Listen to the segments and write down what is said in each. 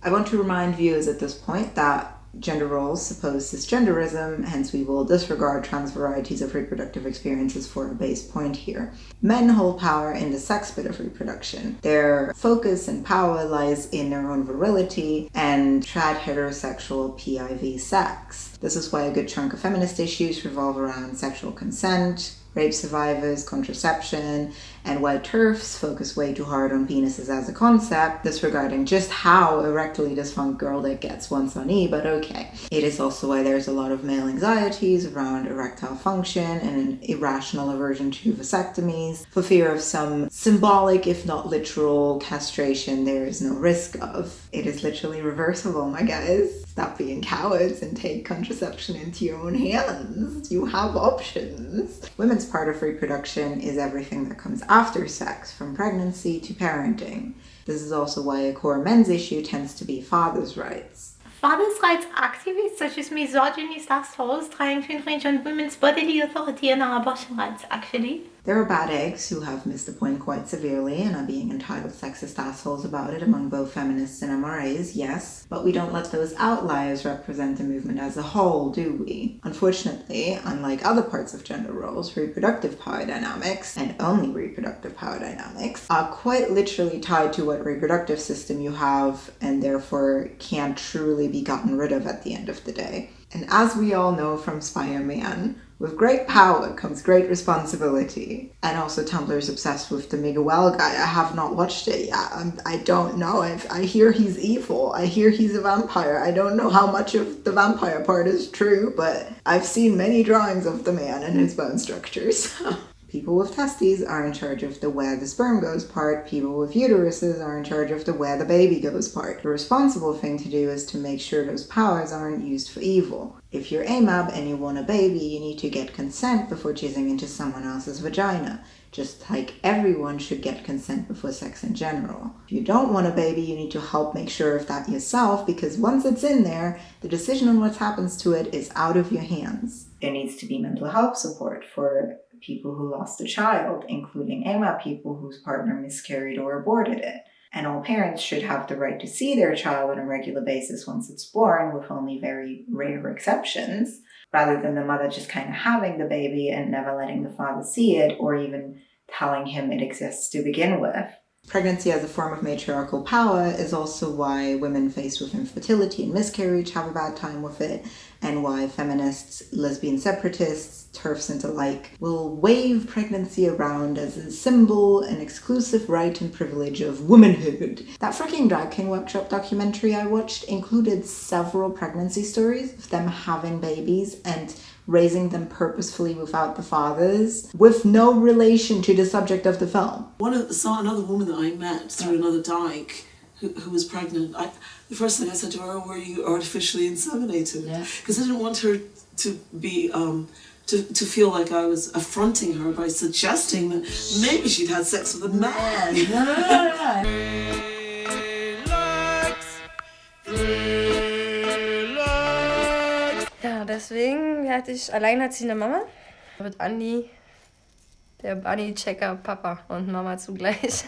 I want to remind viewers at this point that gender roles suppose cisgenderism, hence we will disregard trans varieties of reproductive experiences for a base point here. Men hold power in the sex bit of reproduction. Their focus and power lies in their own virility and trad heterosexual PIV sex. This is why a good chunk of feminist issues revolve around sexual consent, rape survivors, contraception, and while TERFs focus way too hard on penises as a concept, disregarding just how erectily dysfunct girl dick gets once on E, but okay. It is also why there's a lot of male anxieties around erectile function and an irrational aversion to vasectomies for fear of some symbolic, if not literal, castration there is no risk of. It is literally reversible, my guys. Stop being cowards and take contraception into your own hands. You have options. Women's part of reproduction is everything that comes after sex, from pregnancy to parenting. This is also why a core men's issue tends to be fathers' rights. Fathers' rights activists such as misogynists, assholes trying to infringe on women's bodily authority and our abortion rights, actually. There are bad eggs who have missed the point quite severely and are being entitled sexist assholes about it among both feminists and MRAs, yes, but we don't let those outliers represent the movement as a whole, do we? Unfortunately, unlike other parts of gender roles, reproductive power dynamics, and only reproductive power dynamics, are quite literally tied to what reproductive system you have and therefore can't truly be gotten rid of at the end of the day. And as we all know from Spider-Man, with great power comes great responsibility. And also Tumblr's obsessed with the Miguel guy. I have not watched it yet. I don't know. I hear he's evil. I hear he's a vampire. I don't know how much of the vampire part is true, but I've seen many drawings of the man and his bone structures. People with testes are in charge of the where the sperm goes part. People with uteruses are in charge of the where the baby goes part. The responsible thing to do is to make sure those powers aren't used for evil. If you're AMAB and you want a baby, you need to get consent before jizzing into someone else's vagina. Just like everyone should get consent before sex in general. If you don't want a baby, you need to help make sure of that yourself, because once it's in there, the decision on what happens to it is out of your hands. There needs to be mental health support for people who lost a child, including AMAB people whose partner miscarried or aborted it. And all parents should have the right to see their child on a regular basis once it's born, with only very rare exceptions, rather than the mother just kind of having the baby and never letting the father see it, or even telling him it exists to begin with. Pregnancy as a form of matriarchal power is also why women faced with infertility and miscarriage have a bad time with it, and why feminists, lesbian separatists, TERFs and the like will wave pregnancy around as a symbol, an exclusive right and privilege of womanhood. That freaking Drag King Workshop documentary I watched included several pregnancy stories of them having babies and raising them purposefully without the fathers, with no relation to the subject of the film. Another woman that I met through another dyke who was pregnant. The first thing I said to her, were you artificially inseminated? Because I didn't want her to be to feel like I was affronting her by suggesting that maybe she'd had sex with a man. Ja, deswegen hatte ich alleinerziehende Mama. Mit Andi, der Bunny-Checker, Papa und Mama zugleich.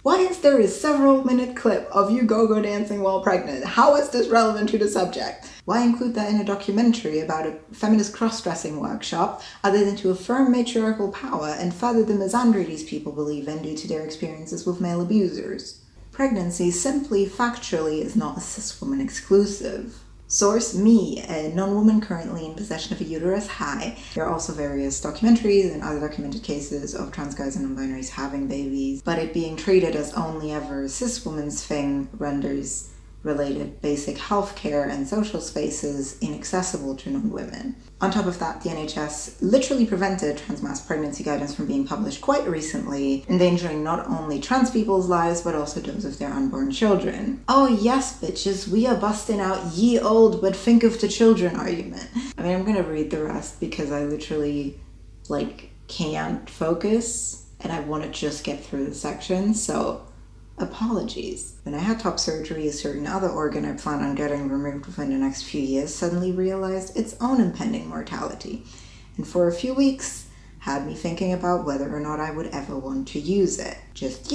Why is there a several-minute clip of you go-go dancing while pregnant? How is this relevant to the subject? Why include that in a documentary about a feminist cross-dressing workshop other than to affirm matriarchal power and further the misandry these people believe in due to their experiences with male abusers? Pregnancy simply, factually, is not a cis-woman exclusive. Source: me, a non-woman currently in possession of a uterus. Hi. There are also various documentaries and other documented cases of trans guys and non-binaries having babies, but it being treated as only ever a cis-woman's thing renders related basic healthcare and social spaces inaccessible to non-women. On top of that, the NHS literally prevented trans mass pregnancy guidance from being published quite recently, endangering not only trans people's lives, but also those of their unborn children. Oh yes, bitches, we are busting out ye old but think of the children argument. I mean, I'm gonna read the rest because I literally, can't focus, and I want to just get through the section, so apologies. When I had top surgery, a certain other organ I plan on getting removed within the next few years suddenly realized its own impending mortality, and for a few weeks had me thinking about whether or not I would ever want to use it. Just,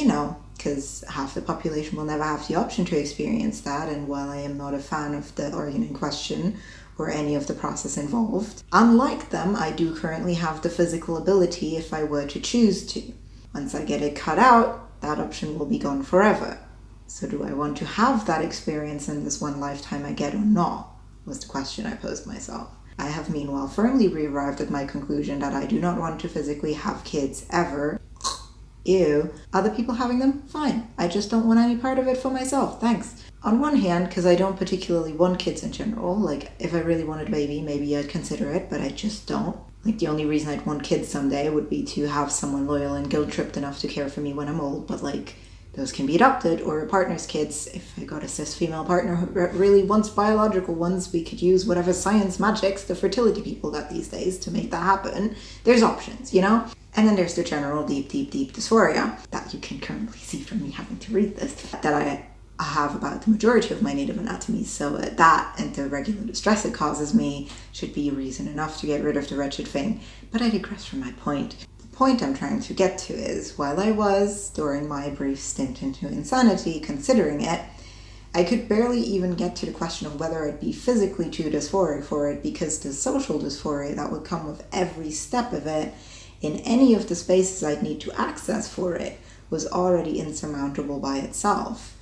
because half the population will never have the option to experience that, and while I am not a fan of the organ in question or any of the process involved, unlike them, I do currently have the physical ability if I were to choose to. Once I get it cut out, that option will be gone forever. So do I want to have that experience in this one lifetime I get or not, was the question I posed myself. I have meanwhile firmly re-arrived at my conclusion that I do not want to physically have kids ever. Ew. Other people having them? Fine. I just don't want any part of it for myself. Thanks. On one hand, because I don't particularly want kids in general, like, if I really wanted a baby, maybe I'd consider it, but I just don't. Like, the only reason I'd want kids someday would be to have someone loyal and guilt-tripped enough to care for me when I'm old, but, like, those can be adopted, or a partner's kids. If I got a cis female partner who really wants biological ones, we could use whatever science magics the fertility people got these days to make that happen. There's options, you know? And then there's the general deep dysphoria that you can currently see from me having to read this, that I have about the majority of my native anatomy. So that and the regular distress it causes me should be reason enough to get rid of the wretched thing. But I digress from my point. The point I'm trying to get to is, while I was, during my brief stint into insanity, considering it, I could barely even get to the question of whether I'd be physically too dysphoric for it, because the social dysphoria that would come with every step of it in any of the spaces I'd need to access for it was already insurmountable by itself.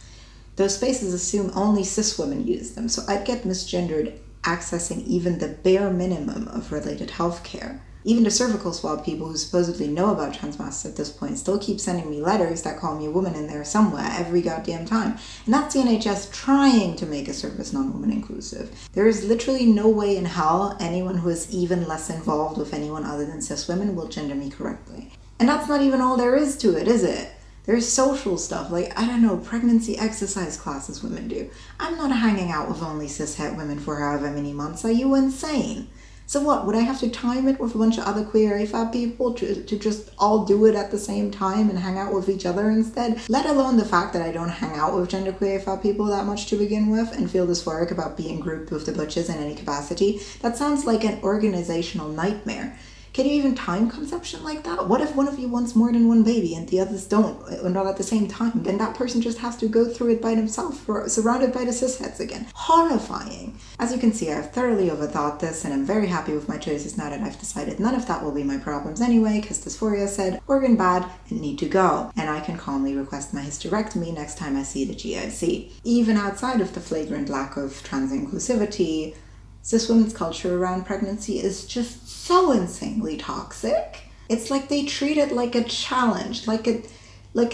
Those spaces assume only cis women use them, so I'd get misgendered accessing even the bare minimum of related healthcare. Even the cervical swab people who supposedly know about transmasses at this point still keep sending me letters that call me a woman in there somewhere every goddamn time. And that's the NHS trying to make a service non-woman inclusive. There is literally no way in hell anyone who is even less involved with anyone other than cis women will gender me correctly. And that's not even all there is to it, is it? There's social stuff, like, I don't know, pregnancy exercise classes women do. I'm not hanging out with only cis-het women for however many months. Are you insane? So what, would I have to time it with a bunch of other queer AFAB people to just all do it at the same time and hang out with each other instead? Let alone the fact that I don't hang out with genderqueer AFAB people that much to begin with and feel dysphoric about being grouped with the butches in any capacity. That sounds like an organizational nightmare. Can you even time conception like that? What if one of you wants more than one baby and the others don't, and all at the same time? Then that person just has to go through it by themselves, surrounded by the cisheads again. Horrifying. As you can see, I've thoroughly overthought this, and I'm very happy with my choices now that I've decided none of that will be my problems anyway, because dysphoria said, organ bad and need to go. And I can calmly request my hysterectomy next time I see the GIC. Even outside of the flagrant lack of trans inclusivity, cis women's culture around pregnancy is just so insanely toxic. It's like they treat it like a challenge, like a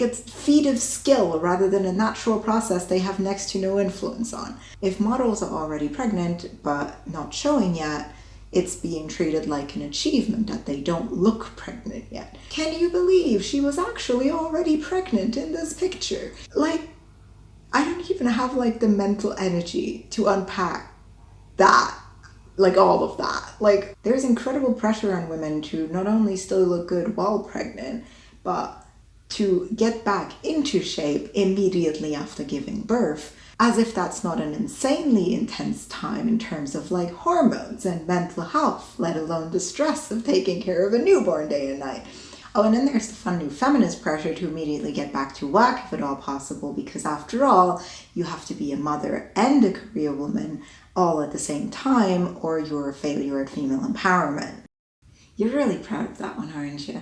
feat of skill rather than a natural process they have next to no influence on. If models are already pregnant but not showing yet, it's being treated like an achievement that they don't look pregnant yet. Can you believe she was actually already pregnant in this picture? Like, I don't even have like the mental energy to unpack that. Like, all of that. Like, there's incredible pressure on women to not only still look good while pregnant, but to get back into shape immediately after giving birth, as if that's not an insanely intense time in terms of, like, hormones and mental health, let alone the stress of taking care of a newborn day and night. Oh, and then there's the fun new feminist pressure to immediately get back to work if at all possible, because after all, you have to be a mother and a career woman all at the same time, or you're a failure at female empowerment. You're really proud of that one, aren't you?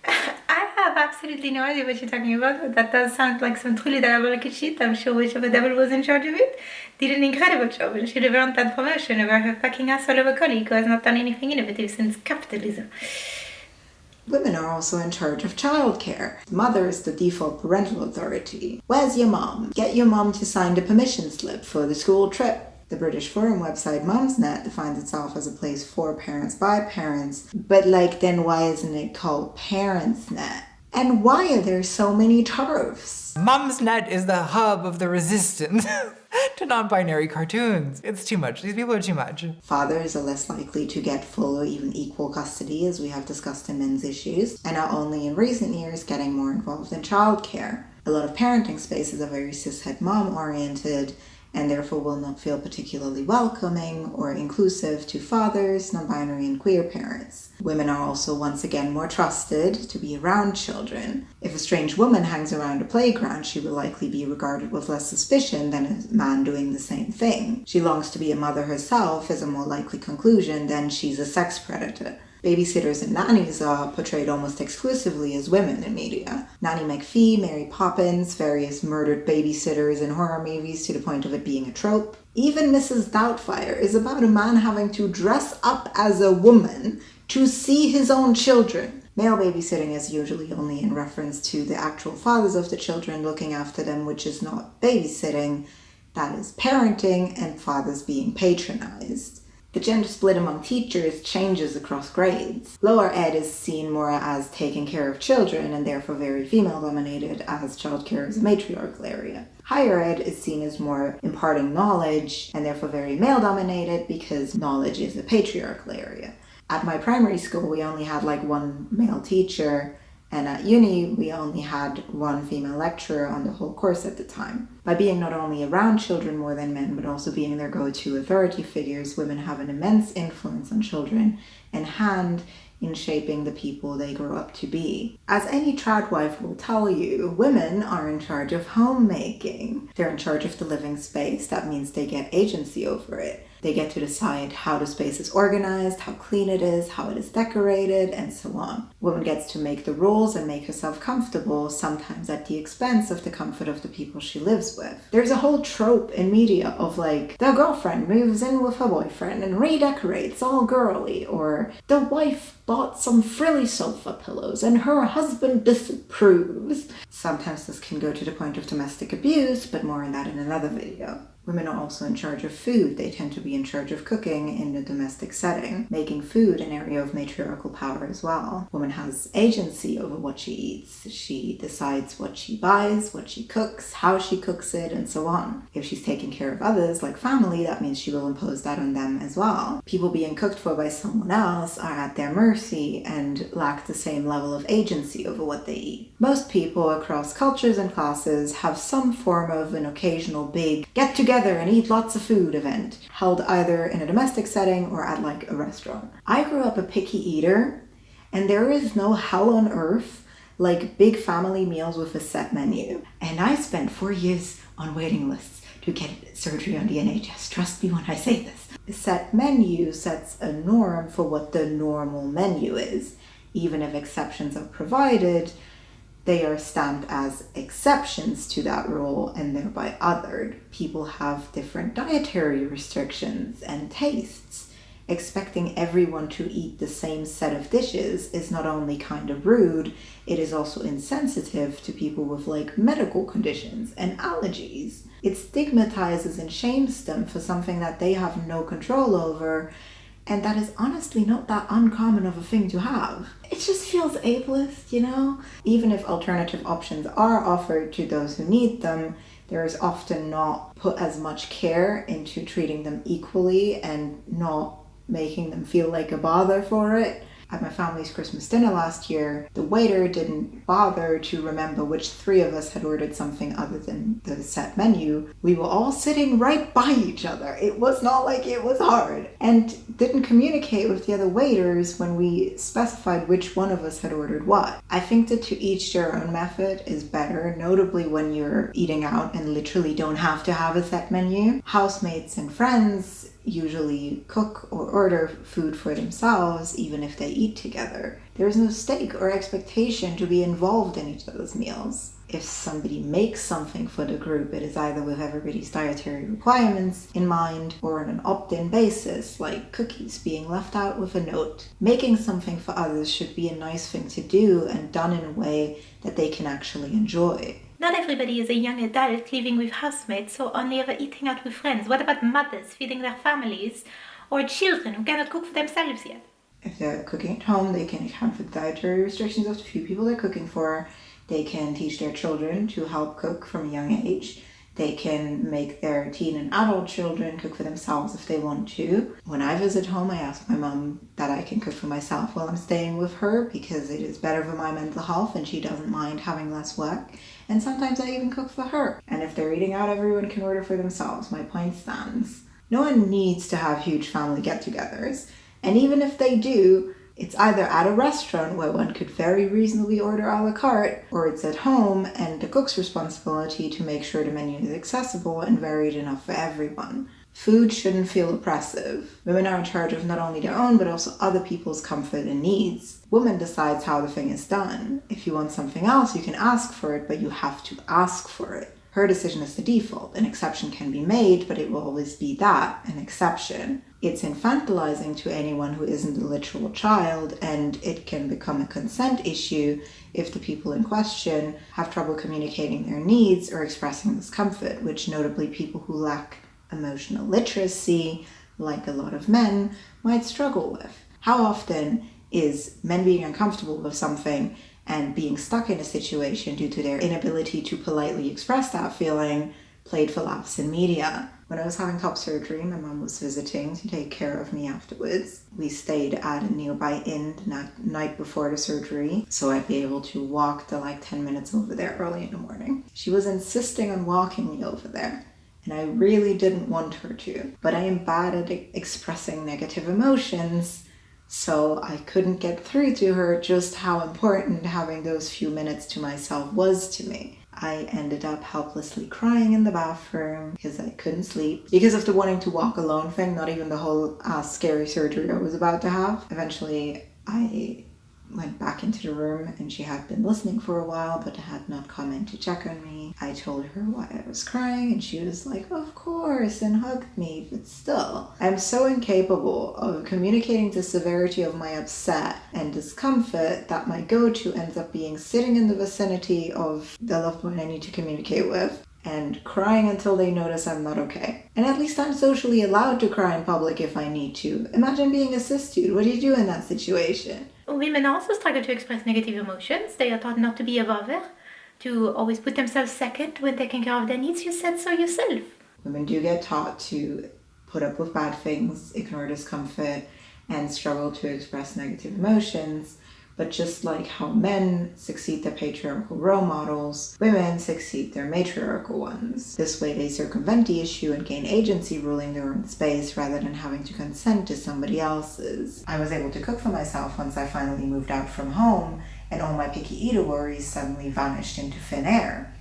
I have absolutely no idea what you're talking about, but that does sound like some truly diabolical shit. I'm sure whichever devil was in charge of it did an incredible job and should have earned that promotion over her fucking asshole of a colleague who has not done anything innovative since capitalism. Women are also in charge of childcare. The mother is the default parental authority. Where's your mom? Get your mom to sign the permission slip for the school trip. The British forum website Mumsnet defines itself as a place for parents by parents, but like, then why isn't it called ParentsNet? And why are there so many TERFs? Mumsnet is the hub of the resistance to non-binary cartoons. It's too much. These people are too much. Fathers are less likely to get full or even equal custody, as we have discussed in men's issues, and are only in recent years getting more involved in childcare. A lot of parenting spaces are very cishet mom-oriented, and therefore will not feel particularly welcoming or inclusive to fathers, non-binary and queer parents. Women are also once again more trusted to be around children. If a strange woman hangs around a playground, she will likely be regarded with less suspicion than a man doing the same thing. She longs to be a mother herself is a more likely conclusion than she's a sex predator. Babysitters and nannies are portrayed almost exclusively as women in media. Nanny Mcphee, Mary Poppins, various murdered babysitters in horror movies to the point of it being a trope. Even Mrs. Doubtfire is about a man having to dress up as a woman to see his own children. Male babysitting is usually only in reference to the actual fathers of the children looking after them, which is not babysitting. That is parenting and fathers being patronized. The gender split among teachers changes across grades. Lower ed is seen more as taking care of children and therefore very female-dominated, as childcare is a matriarchal area. Higher ed is seen as more imparting knowledge and therefore very male-dominated because knowledge is a patriarchal area. At my primary school, we only had one male teacher, and at uni, we only had one female lecturer on the whole course at the time. By being not only around children more than men, but also being their go-to authority figures, women have an immense influence on children and hand in shaping the people they grow up to be. As any trad wife will tell you, women are in charge of homemaking. They're in charge of the living space. That means they get agency over it. They get to decide how the space is organized, how clean it is, how it is decorated, and so on. Woman gets to make the rules and make herself comfortable, sometimes at the expense of the comfort of the people she lives with. There's a whole trope in media of the girlfriend moves in with her boyfriend and redecorates all girly, or the wife bought some frilly sofa pillows and her husband disapproves. Sometimes this can go to the point of domestic abuse, but more on that in another video. Women are also in charge of food. They tend to be in charge of cooking in the domestic setting, making food an area of matriarchal power as well. Woman has agency over what she eats. She decides what she buys, what she cooks, how she cooks it, and so on. If she's taking care of others, like family, that means she will impose that on them as well. People being cooked for by someone else are at their mercy and lack the same level of agency over what they eat. Most people across cultures and classes have some form of an occasional big get-together and eat lots of food event, held either in a domestic setting or at a restaurant. I grew up a picky eater, and there is no hell on earth like big family meals with a set menu. And I spent 4 years on waiting lists to get surgery on the NHS. Trust me when I say this. A set menu sets a norm for what the normal menu is. Even if exceptions are provided, they are stamped as exceptions to that rule and thereby othered. People have different dietary restrictions and tastes. Expecting everyone to eat the same set of dishes is not only kind of rude, it is also insensitive to people with medical conditions and allergies. It stigmatizes and shames them for something that they have no control over, and that is honestly not that uncommon of a thing to have. It just feels ableist, Even if alternative options are offered to those who need them, there is often not put as much care into treating them equally and not making them feel like a bother for it. At my family's Christmas dinner last year, the waiter didn't bother to remember which 3 of us had ordered something other than the set menu. We were all sitting right by each other. It was not like it was hard. And didn't communicate with the other waiters when we specified which one of us had ordered what. I think that to each their own method is better, notably when you're eating out and literally don't have to have a set menu. Housemates and friends usually cook or order food for themselves, even if they eat together. There is no stake or expectation to be involved in each other's meals. If somebody makes something for the group, it is either with everybody's dietary requirements in mind or on an opt-in basis, like cookies being left out with a note. Making something for others should be a nice thing to do and done in a way that they can actually enjoy. Not everybody is a young adult living with housemates or only ever eating out with friends. What about mothers feeding their families or children who cannot cook for themselves yet? If they're cooking at home, they can account for the dietary restrictions of the few people they're cooking for. They can teach their children to help cook from a young age. They can make their teen and adult children cook for themselves if they want to. When I visit home, I ask my mom that I can cook for myself while I'm staying with her because it is better for my mental health and she doesn't mind having less work. and sometimes I even cook for her. And if they're eating out, everyone can order for themselves. My point stands. No one needs to have huge family get-togethers, and even if they do, it's either at a restaurant where one could very reasonably order a la carte, or it's at home and the cook's responsibility to make sure the menu is accessible and varied enough for everyone. Food shouldn't feel oppressive. Women are in charge of not only their own, but also other people's comfort and needs. Woman decides how the thing is done. If you want something else, you can ask for it, but you have to ask for it. Her decision is the default. An exception can be made, but it will always be that, an exception. It's infantilizing to anyone who isn't a literal child, and it can become a consent issue if the people in question have trouble communicating their needs or expressing discomfort, which notably people who lack emotional literacy, like a lot of men, might struggle with. How often is men being uncomfortable with something and being stuck in a situation due to their inability to politely express that feeling played for laughs in media? When I was having top surgery, my mom was visiting to take care of me afterwards. We stayed at a nearby inn the night before the surgery, so I'd be able to walk the 10 minutes over there early in the morning. She was insisting on walking me over there, and I really didn't want her to, but I am bad at expressing negative emotions, so I couldn't get through to her just how important having those few minutes to myself was to me. I ended up helplessly crying in the bathroom because I couldn't sleep. Because of the wanting to walk alone thing, not even the whole scary surgery I was about to have. Eventually, I went back into the room and she had been listening for a while but had not come in to check on me. I told her why I was crying and she was like, of course, and hugged me, but still. I'm so incapable of communicating the severity of my upset and discomfort that my go-to ends up being sitting in the vicinity of the loved one I need to communicate with and crying until they notice I'm not okay. And at least I'm socially allowed to cry in public if I need to. Imagine being a cis dude. What do you do in that situation? Women also struggle to express negative emotions. They are taught not to be above it, to always put themselves second when taking care of their needs. You said so yourself. Women do get taught to put up with bad things, ignore discomfort, and struggle to express negative emotions. But just like how men succeed their patriarchal role models, women succeed their matriarchal ones. This way they circumvent the issue and gain agency ruling their own space rather than having to consent to somebody else's. I was able to cook for myself once I finally moved out from home, and all my picky eater worries suddenly vanished into thin air.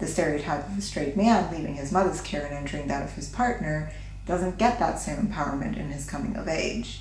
The stereotype of a straight man leaving his mother's care and entering that of his partner doesn't get that same empowerment in his coming of age.